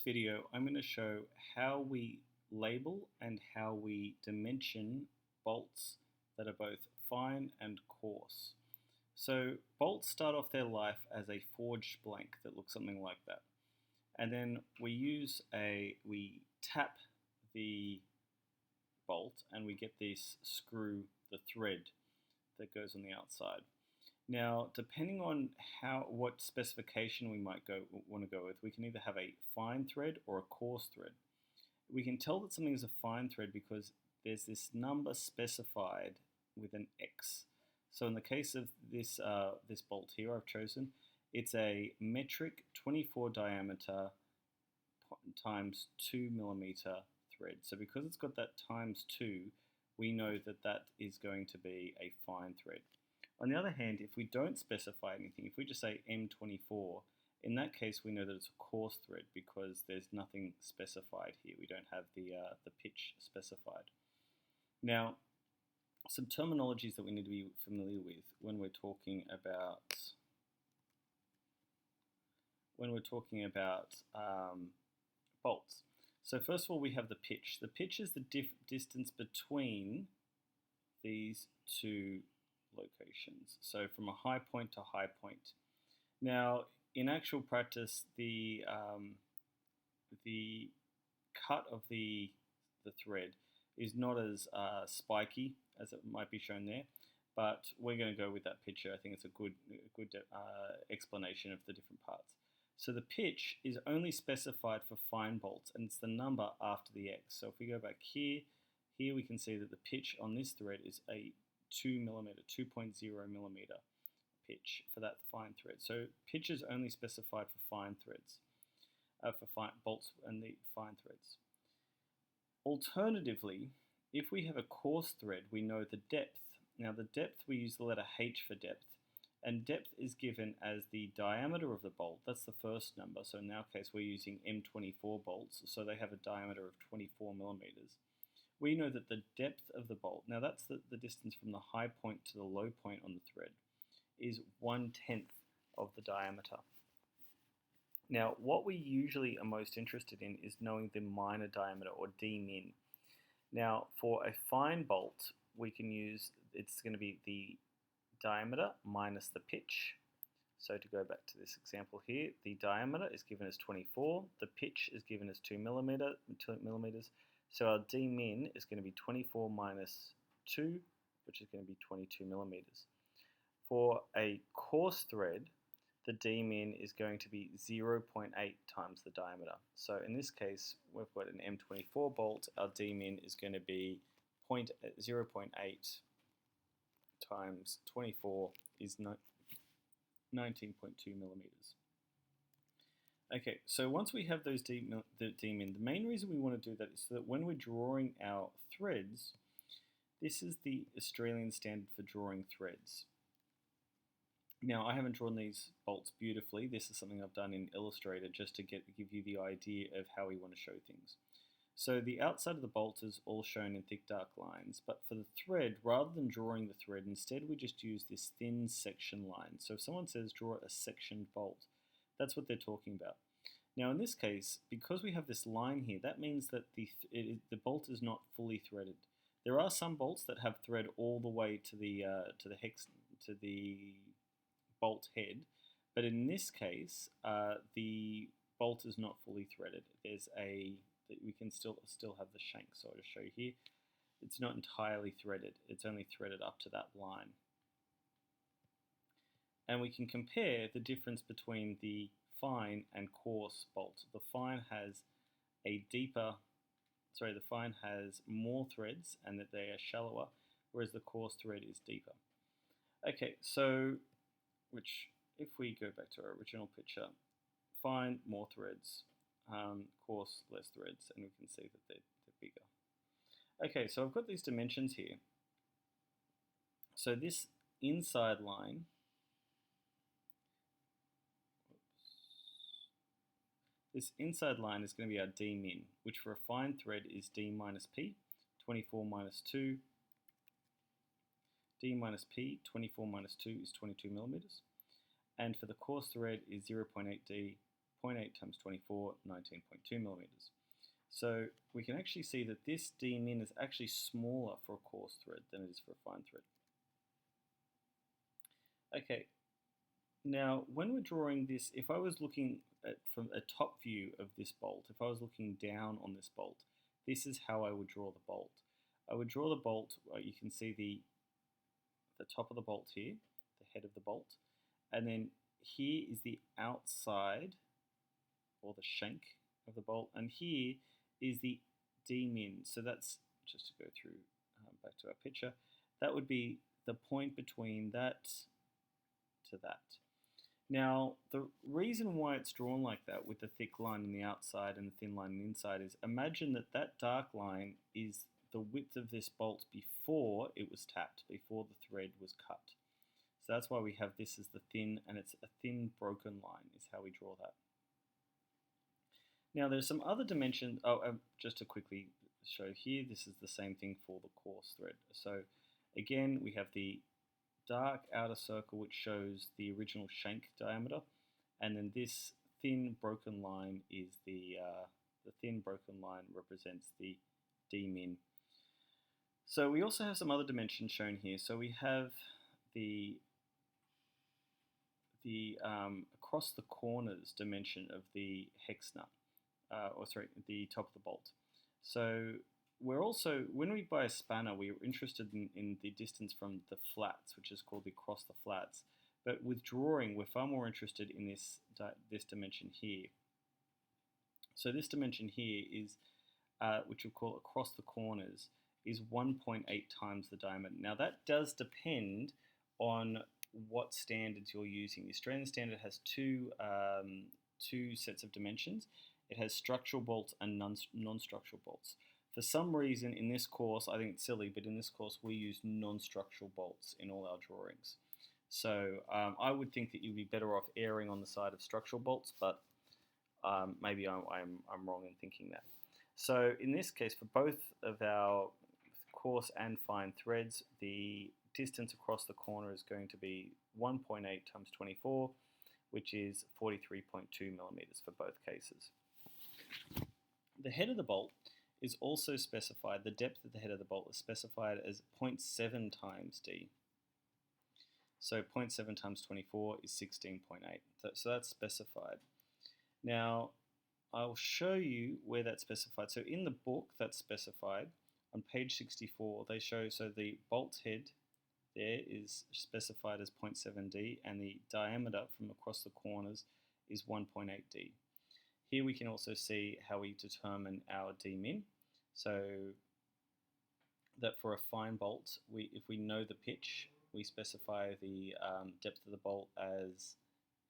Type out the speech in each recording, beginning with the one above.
Video, I'm going to show how we label and how we dimension bolts that are both fine and coarse. So bolts start off their life as a forged blank that looks something like that. And then we tap the bolt and we get this screw, the thread that goes on the outside. Now, depending on what specification we might want to go with, we can either have a fine thread or a coarse thread. We can tell that something is a fine thread because there's this number specified with an X. So in the case of this bolt here I've chosen, it's a metric 24 diameter times 2 millimeter thread. So because it's got that times 2, we know that that is going to be a fine thread. On the other hand, if we don't specify anything, if we just say M24, in that case we know that it's a coarse thread because there's nothing specified here. We don't have the pitch specified. Now, some terminologies that we need to be familiar with when we're talking about bolts. So first of all, we have the pitch. The pitch is the distance between these two locations, so from a high point to high point. Now, in actual practice, the cut of the thread is not as spiky as it might be shown there, but we're going to go with that picture. I think it's a good explanation of the different parts. So the pitch is only specified for fine bolts, and it's the number after the X. So if we go back here we can see that the pitch on this thread is a 2.0 millimeter pitch for that fine thread. So pitch is only specified for fine threads, for fine bolts and the fine threads. Alternatively, if we have a coarse thread, we know the depth. Now the depth, we use the letter H for depth, and depth is given as the diameter of the bolt. That's the first number. So in our case, we're using M24 bolts, so they have a diameter of 24 millimeters. We know that the depth of the bolt, now that's the distance from the high point to the low point on the thread, is 1/10 of the diameter. Now, what we usually are most interested in is knowing the minor diameter, or d-min. Now, for a fine bolt, we can use, it's going to be the diameter minus the pitch. So to go back to this example here, the diameter is given as 24, the pitch is given as 2 millimeters. So our d-min is going to be 24 minus 2, which is going to be 22 millimeters. For a coarse thread, the d-min is going to be 0.8 times the diameter. So in this case, we've got an M24 bolt. Our d-min is going to be 0.8 times 24 is 19.2 millimeters. Okay, so once we have those d-min, the main reason we want to do that is so that when we're drawing our threads, this is the Australian standard for drawing threads. Now, I haven't drawn these bolts beautifully. This is something I've done in Illustrator just to give you the idea of how we want to show things. So the outside of the bolt is all shown in thick dark lines, but for the thread, rather than drawing the thread, instead we just use this thin section line. So if someone says draw a sectioned bolt, that's what they're talking about. Now in this case, because we have this line here, that means that the bolt is not fully threaded. There are some bolts that have thread all the way to the bolt head, but in this case, the bolt is not fully threaded. We can still have the shank. So I'll just show you here. It's not entirely threaded. It's only threaded up to that line. And we can compare the difference between the fine and coarse bolt. The fine has more threads and that they are shallower, whereas the coarse thread is deeper. Okay, so if we go back to our original picture, fine, more threads, coarse, less threads, and we can see that they're bigger. Okay, so I've got these dimensions here. So this inside line, is going to be our d-min, which for a fine thread is d minus p, 24 minus 2. D minus p, 24 minus 2 is 22 millimeters. And for the coarse thread is 0.8d, 0.8 times 24, 19.2 millimeters. So we can actually see that this D min is actually smaller for a coarse thread than it is for a fine thread. Okay, now when we're drawing this, if I was looking at from a top view of this bolt, if I was looking down on this bolt, this is how I would draw the bolt. I would draw the bolt, you can see the top of the bolt here, the head of the bolt, and then here is the outside, or the shank of the bolt, and here is the D min. So that's, just to go through back to our picture, that would be the point between that to that. Now, the reason why it's drawn like that with the thick line on the outside and the thin line on the inside is, imagine that that dark line is the width of this bolt before it was tapped, before the thread was cut. So that's why we have this as the thin, and it's a thin broken line is how we draw that. Now there's some other dimensions, just to quickly show here, this is the same thing for the coarse thread. So again, we have the dark outer circle which shows the original shank diameter, and then this thin broken line is the thin broken line represents the D min. So we also have some other dimensions shown here. So we have the across the corners dimension of the hex nut, the top of the bolt. So we're also, when we buy a spanner, we're interested in the distance from the flats, which is called the across the flats. But with drawing, we're far more interested in this dimension here. So this dimension here is, which we'll call across the corners, is 1.8 times the diameter. Now that does depend on what standards you're using. The Australian standard has two sets of dimensions. It has structural bolts and non-structural bolts. For some reason in this course, I think it's silly, but in this course we use non-structural bolts in all our drawings. So I would think that you'd be better off erring on the side of structural bolts, but maybe I'm wrong in thinking that. So in this case, for both of our coarse and fine threads, the distance across the corner is going to be 1.8 times 24, which is 43.2 millimeters for both cases. The head of the bolt is also specified, the depth of the head of the bolt is specified as 0.7 times D. So 0.7 times 24 is 16.8. So that's specified. Now, I'll show you where that's specified. So in the book that's specified, on page 64, they show, so the bolt head there is specified as 0.7D, and the diameter from across the corners is 1.8D. Here we can also see how we determine our D min. So that for a fine bolt, if we know the pitch, we specify the depth of the bolt as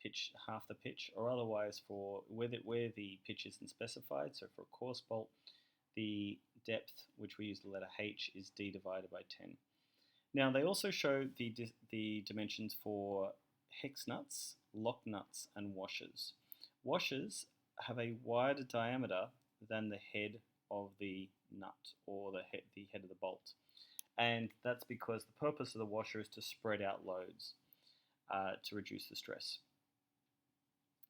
pitch, half the pitch, or otherwise for where the pitch isn't specified, so for a coarse bolt, the depth, which we use the letter H, is D divided by 10. Now they also show the dimensions for hex nuts, lock nuts, and washers. Washers have a wider diameter than the head of the nut, or the head of the bolt. And that's because the purpose of the washer is to spread out loads to reduce the stress.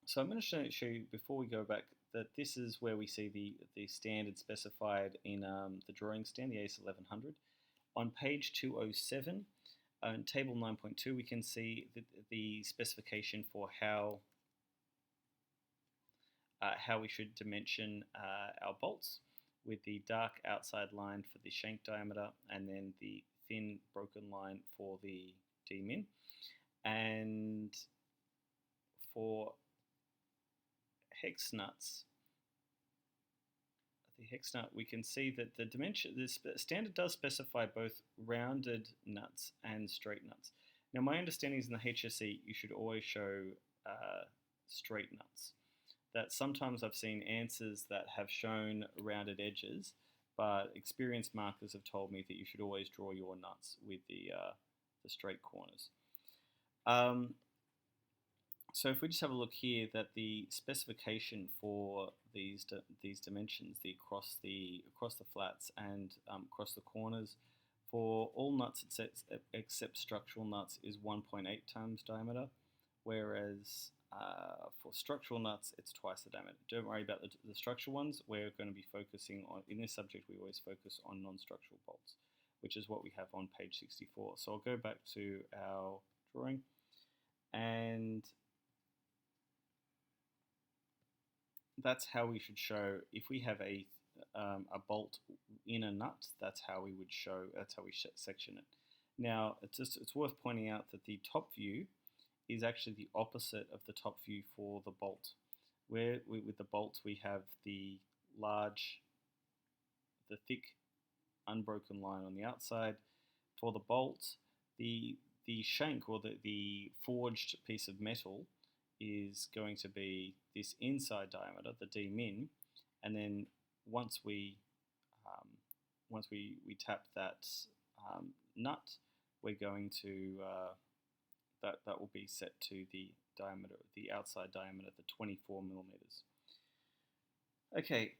So I'm going to show you, before we go back, that this is where we see the standard specified in the drawing stand, the ACE 1100. On page 207, in table 9.2, we can see the specification for how we should dimension our bolts, with the dark outside line for the shank diameter, and then the thin broken line for the D min. And for hex nuts, the hex nut, we can see that the standard does specify both rounded nuts and straight nuts. Now my understanding is in the HSE you should always show straight nuts. That sometimes I've seen answers that have shown rounded edges, but experienced markers have told me that you should always draw your nuts with the straight corners. So if we just have a look here, that the specification for these dimensions, across the flats and across the corners, for all nuts except structural nuts, is 1.8 times diameter, whereas For structural nuts, it's twice the diameter. Don't worry about the structural ones. We're going to be focusing on, in this subject, we always focus on non-structural bolts, which is what we have on page 64. So I'll go back to our drawing, and that's how we should show, if we have a bolt in a nut, that's how we would show, that's how we section it. Now, it's worth pointing out that the top view is actually the opposite of the top view for the bolt. Where with the bolt we have the thick unbroken line on the outside. For the bolt, the shank, or the forged piece of metal, is going to be this inside diameter, the D min, and then once we tap that nut, we're going to that will be set to the diameter, the outside diameter, the 24 millimeters. Okay,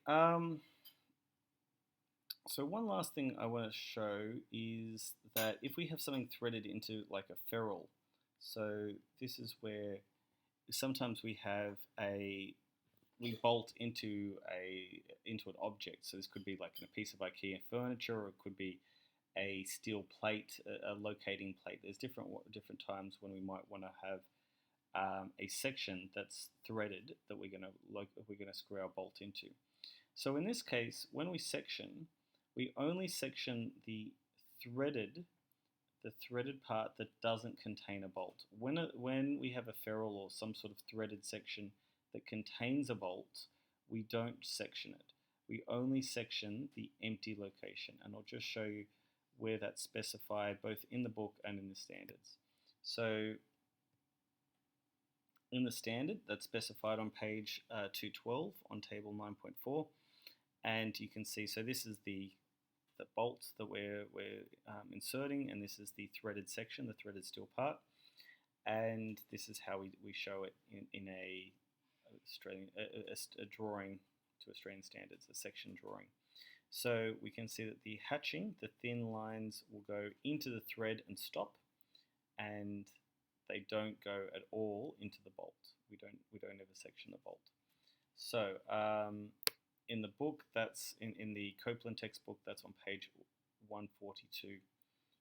so one last thing I want to show is that if we have something threaded into like a ferrule, so this is where sometimes we bolt into an object. So this could be like a piece of IKEA furniture, or it could be a steel plate, a locating plate. There's different times when we might want to have a section that's threaded that we're going to screw our bolt into. So in this case, when we section, we only section the threaded part that doesn't contain a bolt. When we have a ferrule or some sort of threaded section that contains a bolt, we don't section it. We only section the empty location, and I'll just show you where that's specified both in the book and in the standards. So in the standard, that's specified on page 212 on table 9.4, and you can see, so this is the bolt that we're inserting, and this is the threaded section, the threaded steel part, and this is how we show it in a drawing to Australian standards, a section drawing. So we can see that the hatching, the thin lines will go into the thread and stop, and they don't go at all into the bolt. We don't ever section the bolt. So in the book, that's in the Copeland textbook, that's on page 142,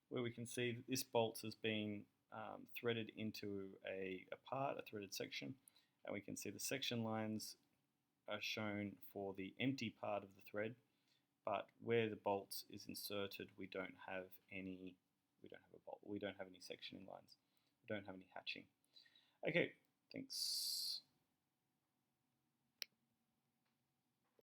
where we can see that this bolt has been threaded into a threaded section, and we can see the section lines are shown for the empty part of the thread, but where the bolt is inserted, we don't have any sectioning lines. We don't have any hatching. Okay, thanks.